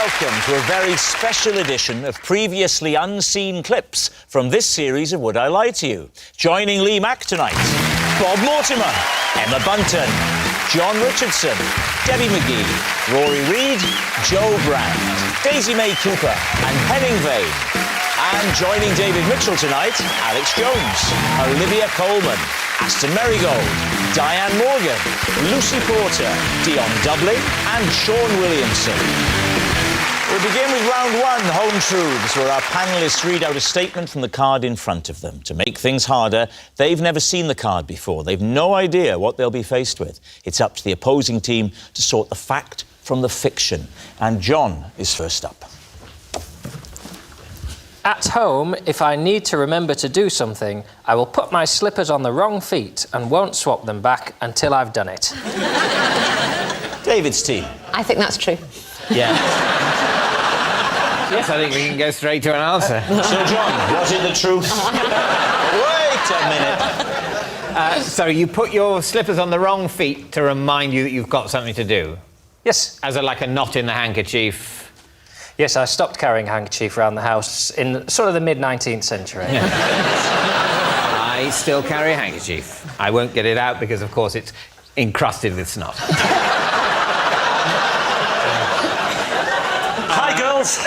welcome to a very special edition of previously unseen clips from this series of Would I Lie to You? Joining Lee Mack tonight, Bob Mortimer, Emma Bunton, John Richardson, Debbie McGee, Rory Reid, Joe Brand, Daisy May Cooper and Henning Vane. And joining David Mitchell tonight, Alex Jones, Olivia Colman, Aston Marigold, Diane Morgan, Lucy Porter, Dion Dublin and Sean Williamson. We'll begin with round one, Home Truths, where our panellists read out a statement from the card in front of them. To make things harder, they've never seen the card before. They've no idea what they'll be faced with. It's up to the opposing team to sort the fact from the fiction. And John is first up. At home, if I need to remember to do something, I will put my slippers on the wrong feet and won't swap them back until I've done it. David's team. I think that's true. Yeah. Yes, I think we can go straight to an answer. So, John, was it the truth? Wait a minute. So you put your slippers on the wrong feet to remind you that you've got something to do? Yes. As like a knot in the handkerchief? Yes, I stopped carrying a handkerchief around the house in sort of the mid-19th century. Yeah. I still carry a handkerchief. I won't get it out because, of course, it's encrusted with snot. Hi, girls.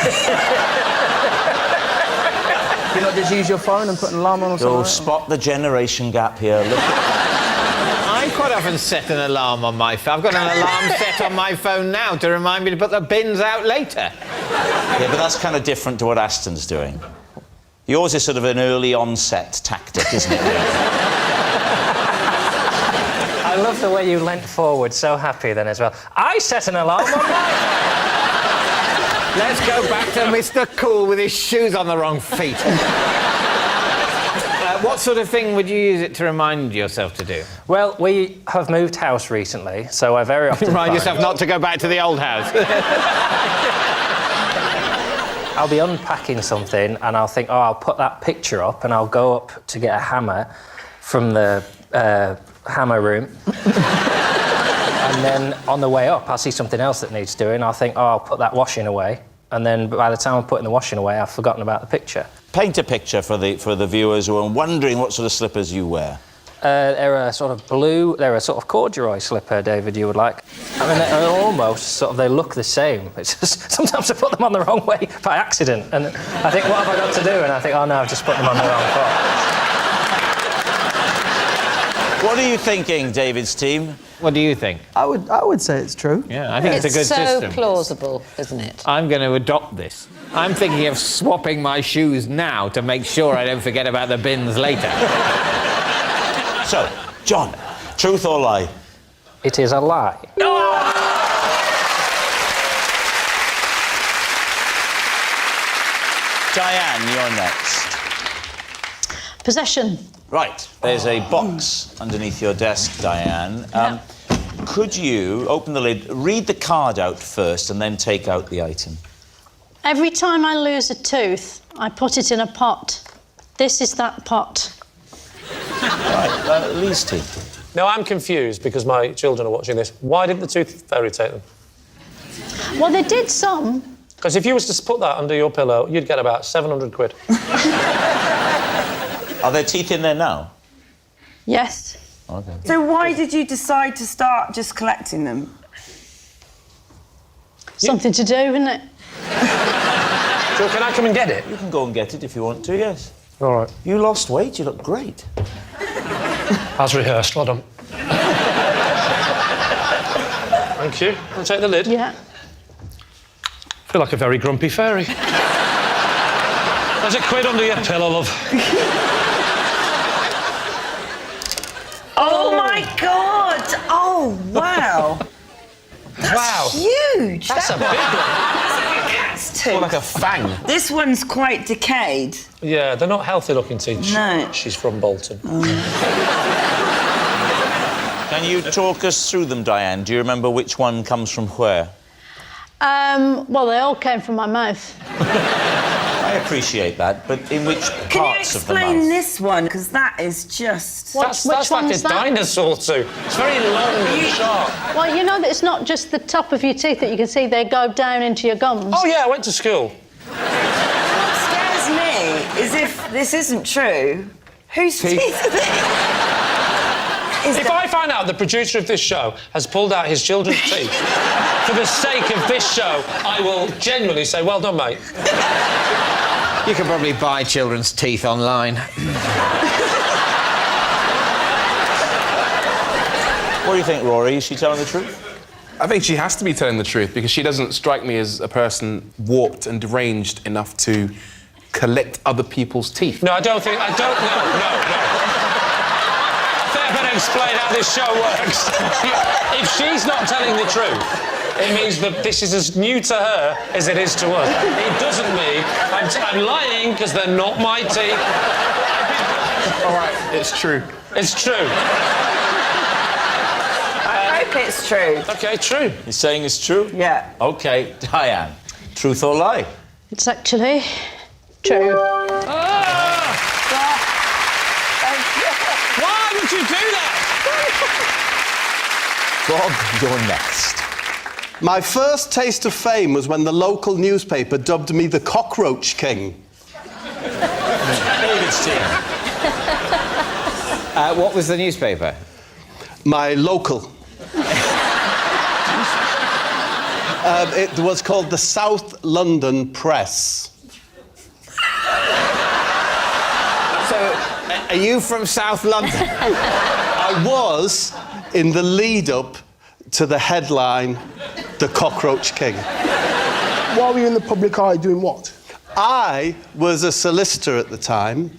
You not just use your phone and put an alarm on or something? Go spot the generation gap here. Look. I quite often set an alarm on my phone. I've got an alarm set on my phone now to remind me to put the bins out later. Yeah, but that's kind of different to what Aston's doing. Yours is sort of an early onset tactic, isn't it? I love the way you leant forward, so happy then as well. I set an alarm on mine. Let's go back to Mr. Cool with his shoes on the wrong feet. What sort of thing would you use it to remind yourself to do? Well, we have moved house recently, so I very often Remind yourself not to go back to the old house. I'll be unpacking something and I'll think, oh, I'll put that picture up and I'll go up to get a hammer from the hammer room. And then on the way up, I'll see something else that needs doing. I'll think, oh, I'll put that washing away. And then by the time I'm putting the washing away, I've forgotten about the picture. Paint a picture for the viewers who are wondering what sort of slippers you wear. They're a sort of blue, they're a sort of corduroy slipper, David, you would like. I mean, they're almost sort of, they look the same. It's just, sometimes I put them on the wrong way by accident. And I think, what have I got to do? And I think, oh no, I've just put them on the wrong foot. What are you thinking, David's team? What do you think? I would say it's true. Yeah, I think it's a good so system. Plausible, isn't it? I'm going to adopt this. I'm thinking of swapping my shoes now to make sure I don't forget about the bins later. So, John, truth or lie? It is a lie. Diane, you're next. Possession. Right, there's a box underneath your desk, Diane. Could you open the lid, read the card out first and then take out the item? Every time I lose a tooth, I put it in a pot. This is that pot. Right, Lee's team. Now, I'm confused because my children are watching this. Why didn't the tooth fairy take them? Well, they did some. Because if you was to put that under your pillow, you'd get about 700 quid. Are there teeth in there now? Yes. Okay. So why did you decide to start just collecting them? Something to do, isn't it? So can I come and get it? You can go and get it if you want to, yes. All right. You lost weight, you look great. As rehearsed, well done. Thank you. I'll take the lid. Yeah. I feel like a very grumpy fairy. There's a quid under your pillow, love. Oh my God! Oh wow! Wow. Huge. That's a big one. That's like a cat's tooth. More like a fang. This one's quite decayed. Yeah, they're not healthy-looking teeth. No. She's from Bolton. Can you talk us through them, Diane? Do you remember which one comes from where? Well, they all came from my mouth. Right, appreciate that, but in which Can you parts of the mouth? explain this one? Because that is just... That's which like a one's that? dinosaur tooth. It's very long and sharp. Well, you know that it's not just the top of your teeth that you can see, they go down into your gums. Oh, yeah, I went to school. What scares me is if this isn't true, whose teeth are they? If I find out the producer of this show has pulled out his children's teeth for the sake of this show, I will genuinely say, well done, mate. You can probably buy children's teeth online. What do you think, Rory? Is she telling the truth? I think she has to be telling the truth because she doesn't strike me as a person warped and deranged enough to collect other people's teeth. No, I don't think... I don't... No. I think I better explain how this show works. If she's not telling the truth, it means that this is as new to her as it is to us. It doesn't mean I'm lying because they're not my teeth. All right, it's true. It's true. I hope it's true. OK, true. You're saying it's true? Yeah. OK, Diane. Truth or lie? It's actually true. Why would you do that? Bob, you're next. My first taste of fame was when the local newspaper dubbed me the Cockroach King. David's team. What was the newspaper? My local. It was called the South London Press. So, are you from South London? I was in the lead-up to the headline, The Cockroach King. While were you in the public eye doing what? I was a solicitor at the time,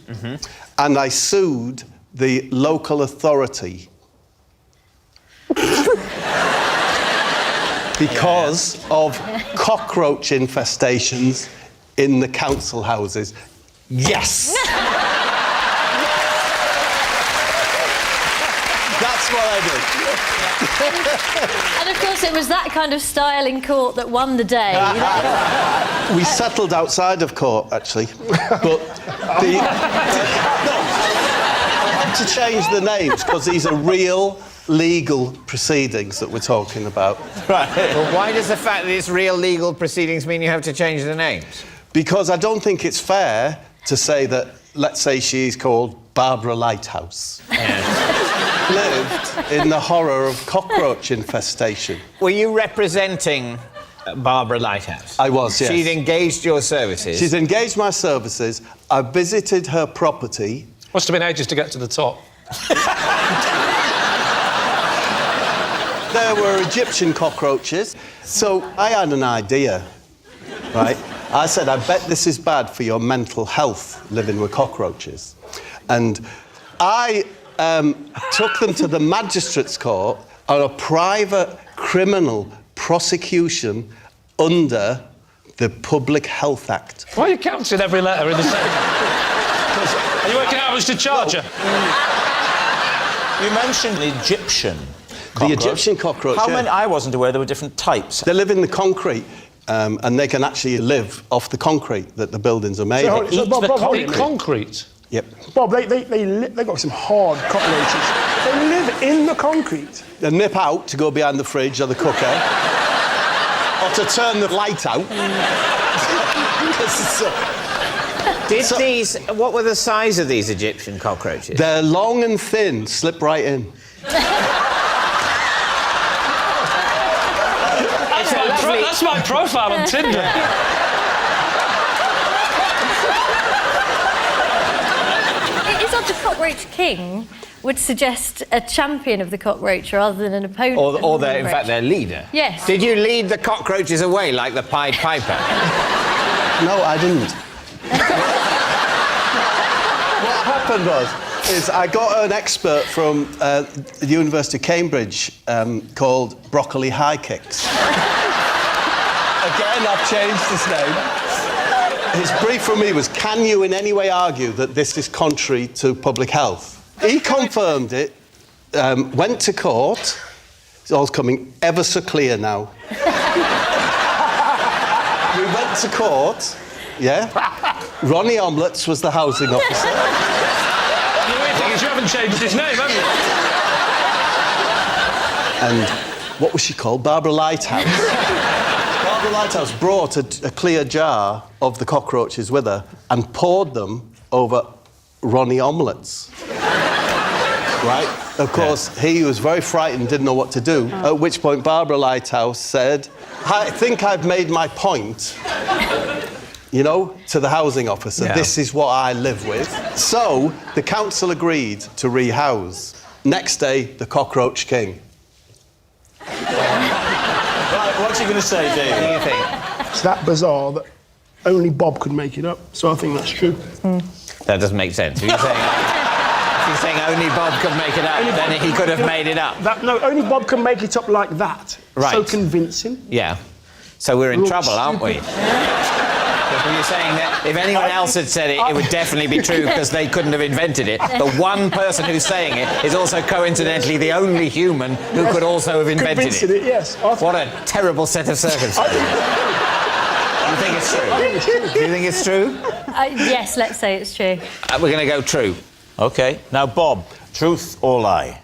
and I sued the local authority because of cockroach infestations in the council houses. Yes! That's what I did. And of course, it was that kind of style in court that won the day. We settled outside of court, actually. But I had to change the names because these are real legal proceedings that we're talking about. Right. Well, why does the fact that it's real legal proceedings mean you have to change the names? Because I don't think it's fair to say that, let's say she's called Barbara Lighthouse. Lived in the horror of cockroach infestation. Were you representing Barbara Lighthouse? I was, yes. She'd engaged your services? She's engaged my services. I visited her property. Must have been ages to get to the top. There were Egyptian cockroaches. So I had an idea, right? I said, I bet this is bad for your mental health, living with cockroaches. And I took them to the magistrate's court on a private criminal prosecution under the Public Health Act. Why are you counting every letter in the same? Are you working out how much to charge her? You mentioned the Egyptian cockroach. The Egyptian cockroach, How yeah. many? I wasn't aware there were different types. They live in the concrete, and they can actually live off the concrete that the buildings are made of. Eat Bob, the hold it. concrete. Yep. Bob, they got some hard cockroaches. They live in the concrete. They nip out to go behind the fridge or the cooker, or to turn the light out. What were the size of these Egyptian cockroaches? They're long and thin, slip right in. That's my profile on Tinder. It is odd the Cockroach King would suggest a champion of the cockroach rather than an opponent. Or in fact, their leader? Yes. Did you lead the cockroaches away like the Pied Piper? No, I didn't. What happened was, I got an expert from the University of Cambridge called Broccoli High Kicks. Again, I've changed his name. His brief from me was, can you in any way argue that this is contrary to public health? He confirmed it, went to court. It's all coming ever so clear now. We went to court, Yeah? Ronnie Omlets was the housing officer. The weird thing is you haven't changed his name, have you? And what was she called? Barbara Lighthouse. Barbara Lighthouse brought a clear jar of the cockroaches with her and poured them over Ronnie Omlets. Right? Of course, he was very frightened, didn't know what to do, at which point Barbara Lighthouse said, I think I've made my point, you know, to the housing officer. Yeah. This is what I live with. So, the council agreed to rehouse. Next day, the cockroach king. Right, what's he going to say, David? What do you think? It's that bizarre that only Bob could make it up, so I think that's true. That doesn't make sense. If you're saying only Bob could make it up, then he could have made it up. No, only Bob can make it up like that. Right. So convincing. Yeah. So we're in We're all trouble, aren't we? stupid. Because you're saying that if anyone else had said it, it would definitely be true because they couldn't have invented it. The one person who's saying it is also coincidentally the only human who could also have invented it. Yes. What a terrible set of circumstances. You think it's true? Do you think it's true? Yes, let's say it's true. We're going to go true. OK. Now, Bob, truth or lie?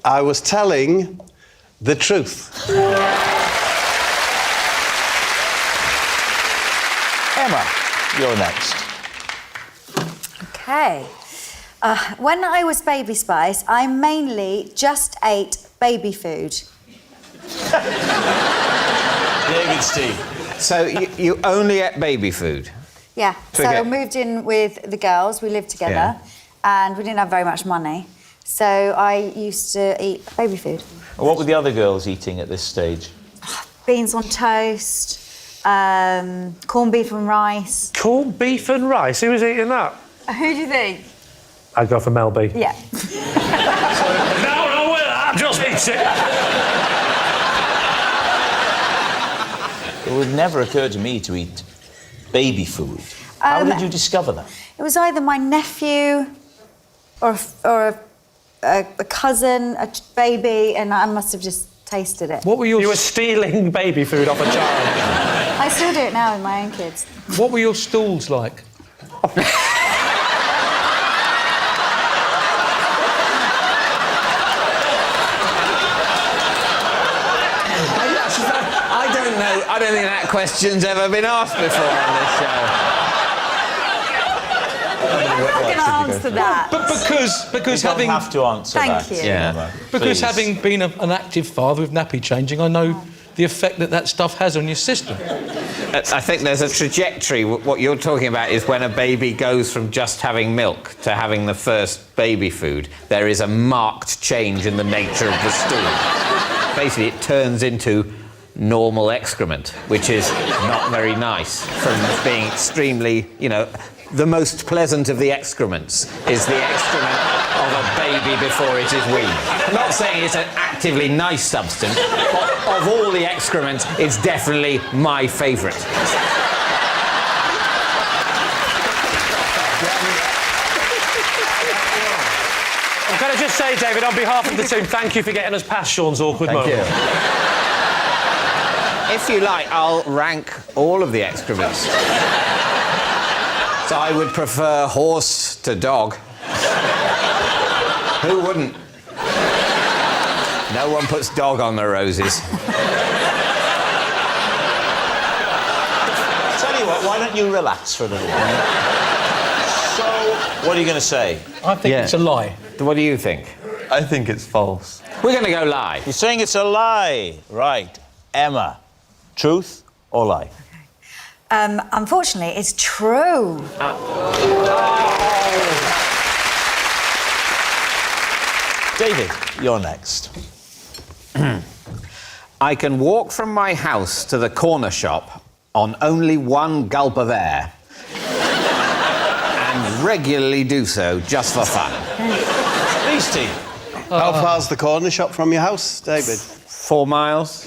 I was telling the truth. Emma, you're next. Okay. When I was Baby Spice, I mainly just ate baby food. David Steve. So you only ate baby food? Yeah. So I Forget- moved in with the girls. We lived together, and we didn't have very much money. So I used to eat baby food. What were the other girls eating at this stage? Beans on toast, corned beef and rice. Corned beef and rice? Who was eating that? Who do you think? I'd go for Mel B. Yeah. No, well, I'll just eat it. It would never occur to me to eat baby food. How did you discover that? It was either my nephew or a cousin, a baby, and I must have just tasted it. What were your... You were stealing baby food off a child. I still do it now with my own kids. What were your stools like? I don't think that question's ever been asked before on this show. I'm going to answer that. But because You having don't have to answer Thank that. you. Yeah. Emma. because Please. having been an active father with nappy changing, I know the effect that stuff has on your system. I think there's a trajectory. What you're talking about is when a baby goes from just having milk to having the first baby food, there is a marked change in the nature of the stool. Basically, it turns into normal excrement, which is not very nice, from being extremely, you know, the most pleasant of the excrements is the excrement of a baby before it is weaned. I'm not saying it's an actively nice substance, but of all the excrement, it's definitely my favourite. Can I just say, David, on behalf of the team, thank you for getting us past Sean's awkward moment. If you like, I'll rank all of the excrements. So I would prefer horse to dog. Who wouldn't? No one puts dog on their roses. Tell you what, why don't you relax for a little while? So, what are you going to say? I think it's a lie. What do you think? I think it's false. We're going to go lie. You're saying it's a lie. Right. Emma, truth or lie? Unfortunately, it's true. David, you're next. I can walk from my house to the corner shop on only one gulp of air and regularly do so just for fun. These two. How far's the corner shop from your house, David? 4 miles.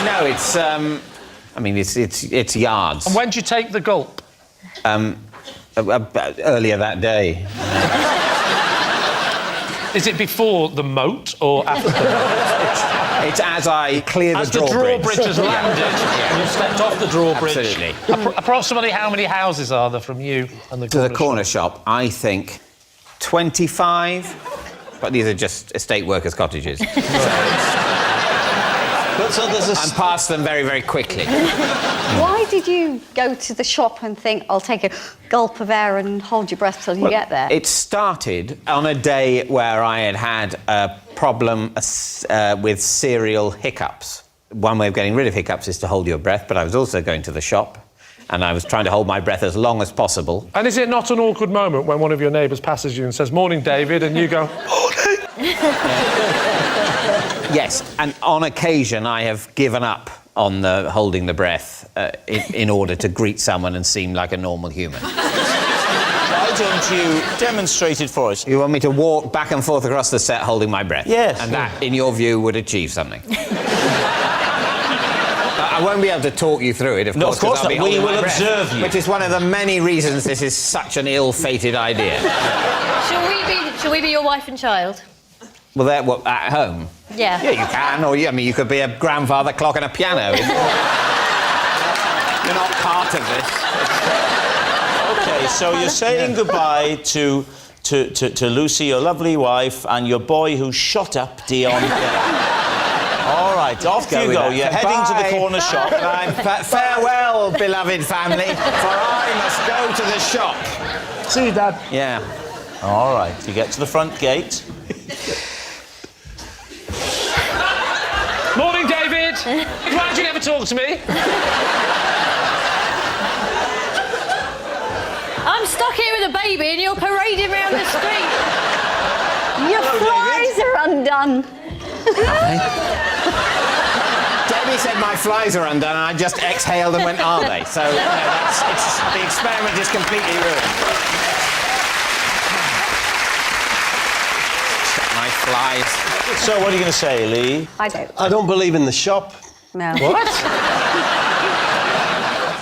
No, it's I mean it's yards. And when do you take the gulp? Earlier that day. Is it before the moat or after the moat? It's as I clear As the the drawbridge. drawbridge has landed, and you've stepped off the drawbridge. Absolutely. Approximately how many houses are there from you and the To corner the corner shop, I think 25. But these are just estate workers' cottages. But so there's and past them very, very quickly. Why did you go to the shop and think, I'll take a gulp of air and hold your breath till you get there? It started on a day where I had a problem with serial hiccups. One way of getting rid of hiccups is to hold your breath, but I was also going to the shop and I was trying to hold my breath as long as possible. And is it not an awkward moment when one of your neighbours passes you and says, "Morning, David," and you go, "Morning"? Yes, and on occasion I have given up on the holding the breath in order to greet someone and seem like a normal human. Why don't you demonstrate it for us? You want me to walk back and forth across the set holding my breath? Yes. And that, in your view, would achieve something? I won't be able to talk you through it, of No, course. of course 'cause I'll be not. We holding my will breath, observe you. Which is one of the many reasons this is such an ill-fated idea. Shall we be your wife and child? Well, they're at home. Yeah. Yeah, you can, or you could be a grandfather clock and a piano. You're not part of this. Okay, so you're saying goodbye to Lucy, your lovely wife, and your boy who shot up Dion. All right, off you go. You're heading to the corner shop. Farewell, beloved family, for I must go to the shop. See you, Dad. Yeah. All right, you get to the front gate. "Morning, David. Why did you never talk to me?" I'm stuck here with a baby and you're parading around the street. Your flies are undone. Debbie said my flies are undone, and I just exhaled and went, "Are they?" So the experiment is completely ruined. My flies. So what are you going to say, Lee? I don't. I don't believe in the shop. No. What?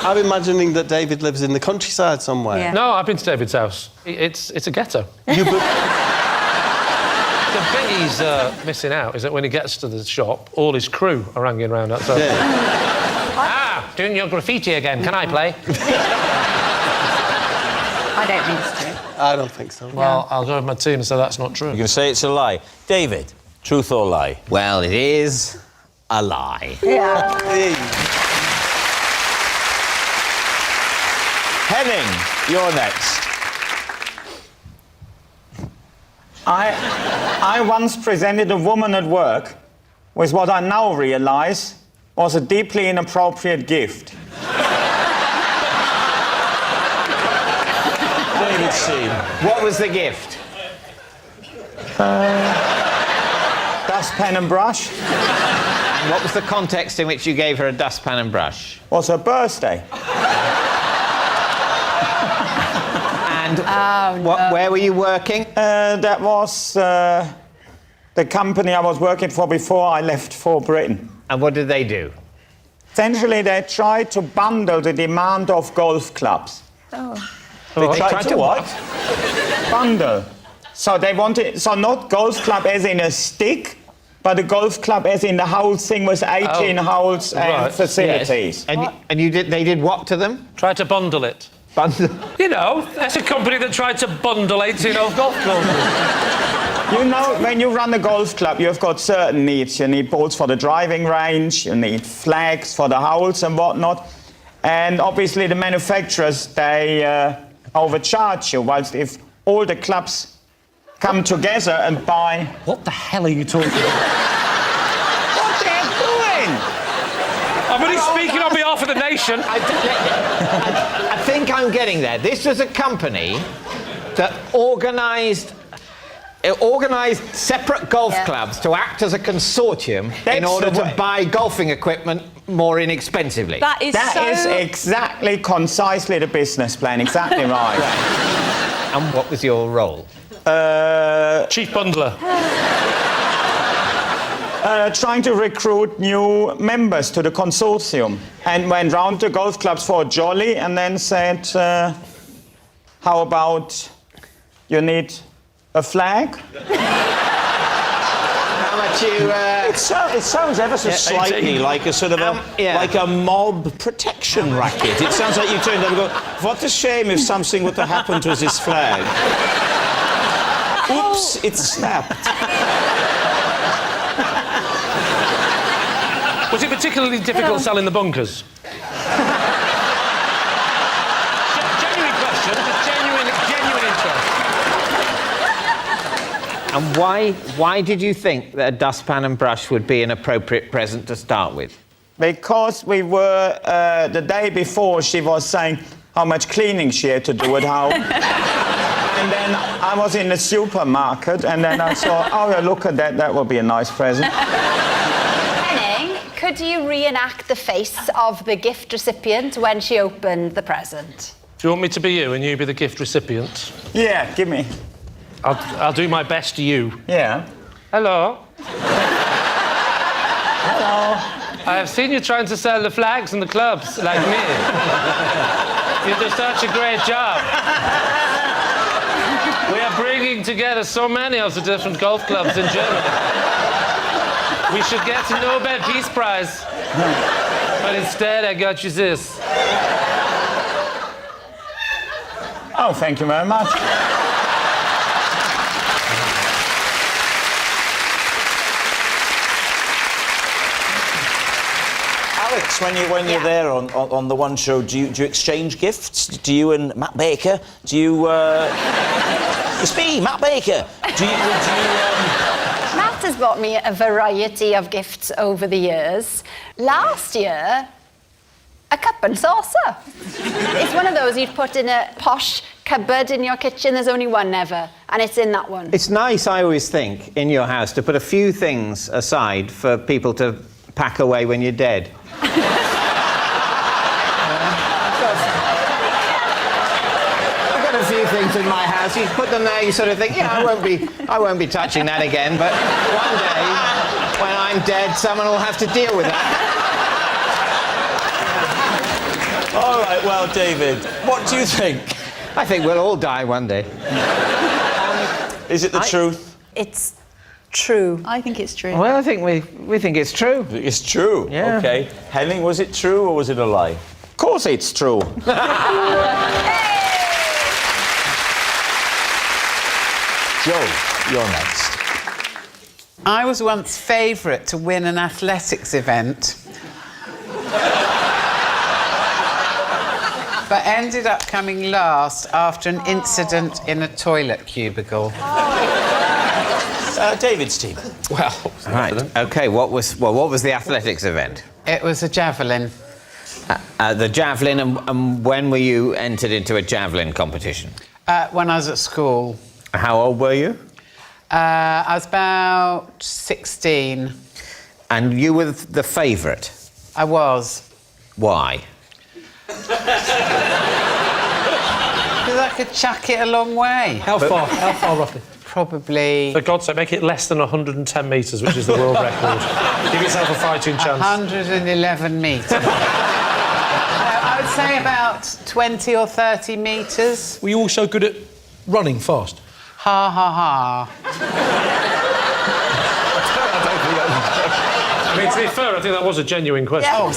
I'm imagining that David lives in the countryside somewhere. Yeah. No, I've been to David's house. It's a ghetto. The bit he's missing out is that when he gets to the shop, all his crew are hanging around outside. Yeah. Doing your graffiti again. Can I play? I don't think it's true. I don't think so. Well, I'll go with my team and say that's not true. You're going to say it's a lie. David, truth or lie? Well, it is a lie. Yeah. Henning, you're next. I once presented a woman at work with what I now realise was a deeply inappropriate gift. David C. What was the gift? Dustpan and brush. And what was the context in which you gave her a dustpan and brush? Was her birthday. And where were you working? That was the company I was working for before I left for Britain. And what did they do? Essentially, they tried to bundle the demand of golf clubs. Oh. They tried to what? Bundle. So they wanted, so not golf club as in a stick, but a golf club as in the whole thing with 18 holes and facilities. Yes. And they did what to them? Tried to bundle it. Bundle? You know, that's a company that tried to bundle 18 old golf clubs. You know, when you run a golf club, you've got certain needs. You need balls for the driving range, you need flags for the holes and whatnot. And obviously the manufacturers, they overcharge you, whilst if all the clubs come together and buy... What the hell are you talking about? What they're doing? I'm only speaking on behalf of the nation. I think I'm getting there. This was a company that organised separate golf clubs to act as a consortium in order to buy golfing equipment more inexpensively. That is exactly, concisely the business plan, exactly right. And what was your role? Chief bundler. Trying to recruit new members to the consortium, and went round to golf clubs for a jolly and then said, how about you need a flag? How much you... It sounds ever so slightly like a sort of like a mob protection racket. It sounds like you turned up and go, what a shame if something would have happened to this flag. Oops, it snapped. Was it particularly difficult selling the bunkers? Genuine question, just genuine interest. And why did you think that a dustpan and brush would be an appropriate present to start with? Because we were, the day before, she was saying how much cleaning she had to do at home. And then I was in the supermarket, and then I thought, oh, yeah, look at that, that would be a nice present. Henning, could you reenact the face of the gift recipient when she opened the present? Do you want me to be you and you be the gift recipient? Yeah, give me. I'll do my best to you. Yeah. Hello. Hello. I have seen you trying to sell the flags in the clubs, like me. You do such a great job. We are bringing together so many of the different golf clubs in Germany. We should get a Nobel Peace Prize. But instead, I got you this. Oh, thank you very much. Alex, when you're there on the One Show, do you exchange gifts? Do you and Matt Baker? Do you? It's me, Matt Baker. Do you? Matt has bought me a variety of gifts over the years. Last year, a cup and saucer. It's one of those you'd put in a posh cupboard in your kitchen. There's only one ever, and it's in that one. It's nice, I always think, in your house to put a few things aside for people to pack away when you're dead. I've got a few things in my house. You put them there, you sort of think, yeah, I won't be touching that again. But one day, when I'm dead, someone will have to deal with that. All right, well, David, what do you think? I think we'll all die one day. Is it the truth? It's true. I think it's true. Well, I think we think it's true. It's true. Yeah. Okay. Henning, was it true or was it a lie? Of course it's true. Joe, you're next. I was once favourite to win an athletics event, but ended up coming last after an incident in a toilet cubicle. David's team. Well, right. Okay. What was the athletics event? It was a javelin. The javelin, and when were you entered into a javelin competition? When I was at school. How old were you? I was about 16. And you were the favourite? I was. Why? Because I could chuck it a long way. How far? How far, roughly? Probably... For God's sake, make it less than 110 metres, which is the world record. Give yourself a fighting chance. 111 metres. I would say about 20 or 30 metres. Were you also good at running fast? Ha, ha, ha. I mean, to be fair, I think that was a genuine question. Yeah.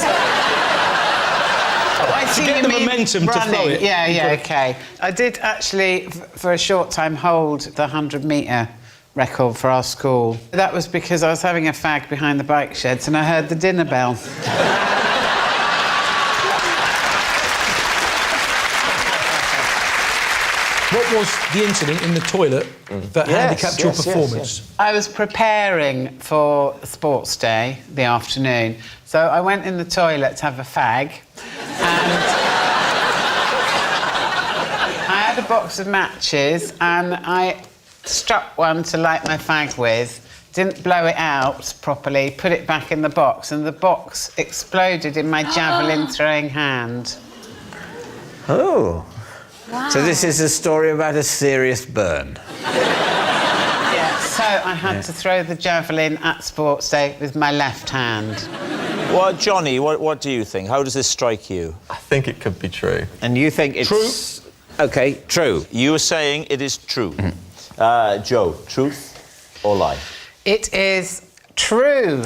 I To see get you the mean momentum to running. throw it. Yeah, okay. I did actually, for a short time, hold the 100-metre record for our school. That was because I was having a fag behind the bike sheds and I heard the dinner bell. What was the incident in the toilet that handicapped your performance? I was preparing for sports day, the afternoon, so I went in the toilet to have a fag, and I had a box of matches, and I struck one to light my fag with, didn't blow it out properly, put it back in the box, and the box exploded in my javelin-throwing hand. Oh. Wow. So this is a story about a serious burn. Yeah, so I had to throw the javelin at sports day with my left hand. Well, Johnny, what do you think? How does this strike you? I think it could be true. And you think it's... True. OK, true. You were saying it is true. Joe, truth or lie? It is True.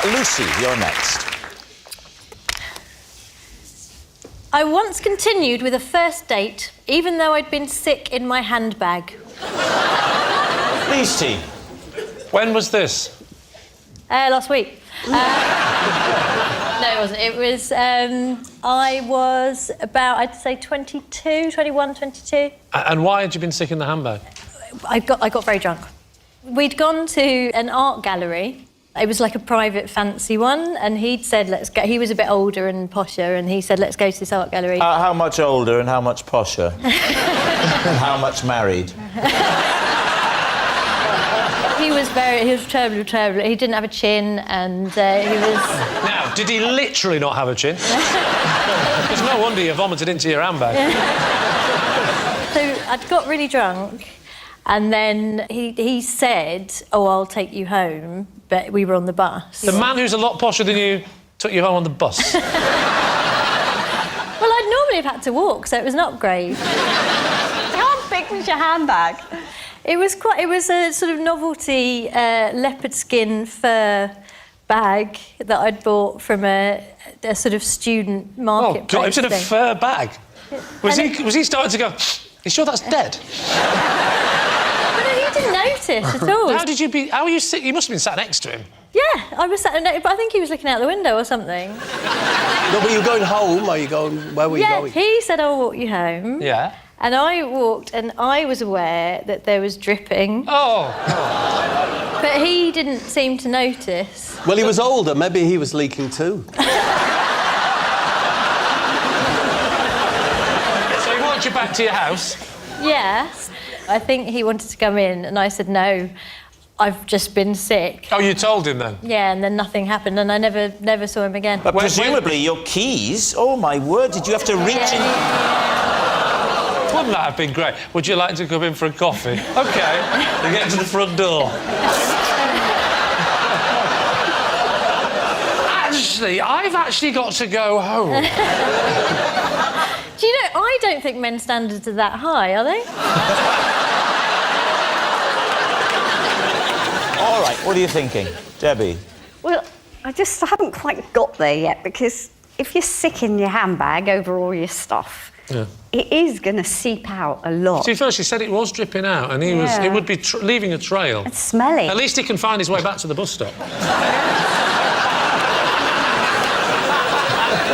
Lucy, you're next. I once continued with a first date, even though I'd been sick in my handbag. Please, T. When was this? Last week. No, it wasn't. It was, I was about, I'd say 22, 21, 22. And why had you been sick in the handbag? I got very drunk. We'd gone to an art gallery. It was like a private, fancy one, and he'd said, let's go. He was a bit older and posher, and he said, let's go to this art gallery. How much older and how much posher? How much married? He was terrible, terrible. He didn't have a chin, and he was... Now, did he literally not have a chin? It's no wonder you vomited into your handbag. So I'd got really drunk, and then he said, oh, I'll take you home, but we were on the bus. The man who's a lot posher than you took you home on the bus. Well, I'd normally have had to walk, so it was an upgrade. How big was your handbag? It was a sort of novelty leopard skin fur bag that I'd bought from a sort of student market. Oh, God, it was in a fur bag. Was he starting to go, you sure that's dead? But he didn't notice at all. How are you sick? You must have been sat next to him. Yeah, I was sat next, but I think he was looking out the window or something. No, but you going home? Or you going? Where were you going? Yeah, he said, I'll walk you home. Yeah. And I walked, and I was aware that there was dripping. Oh. But he didn't seem to notice. Well, he was older. Maybe he was leaking too. So he walked you back to your house? Yes. I think he wanted to come in, and I said, no, I've just been sick. Oh, you told him then? Yeah, and then nothing happened, and I never saw him again. But presumably your keys, oh my word, did you have to reach in? Wouldn't that have been great? Would you like to come in for a coffee? OK. You get to the front door. Actually, I've actually got to go home. Do you know, I don't think men's standards are that high, are they? All right, what are you thinking? Debbie? Well, I haven't quite got there yet, because if you're sick in your handbag over all your stuff, it is going to seep out a lot. See, first, she said it was dripping out, and it would be leaving a trail. It's smelly. At least he can find his way back to the bus stop.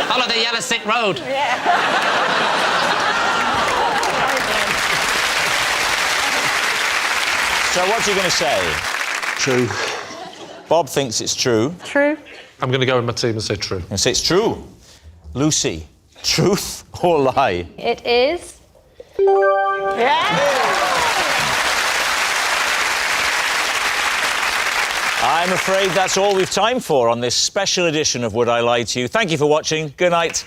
Follow the yellow stick road. Yeah. So what's he going to say? True. Bob thinks it's true. True. I'm going to go with my team and say true. And say it's true. Lucy, truth or lie? It is. I'm afraid that's all we've time for on this special edition of Would I Lie to You. Thank you for watching. Good night.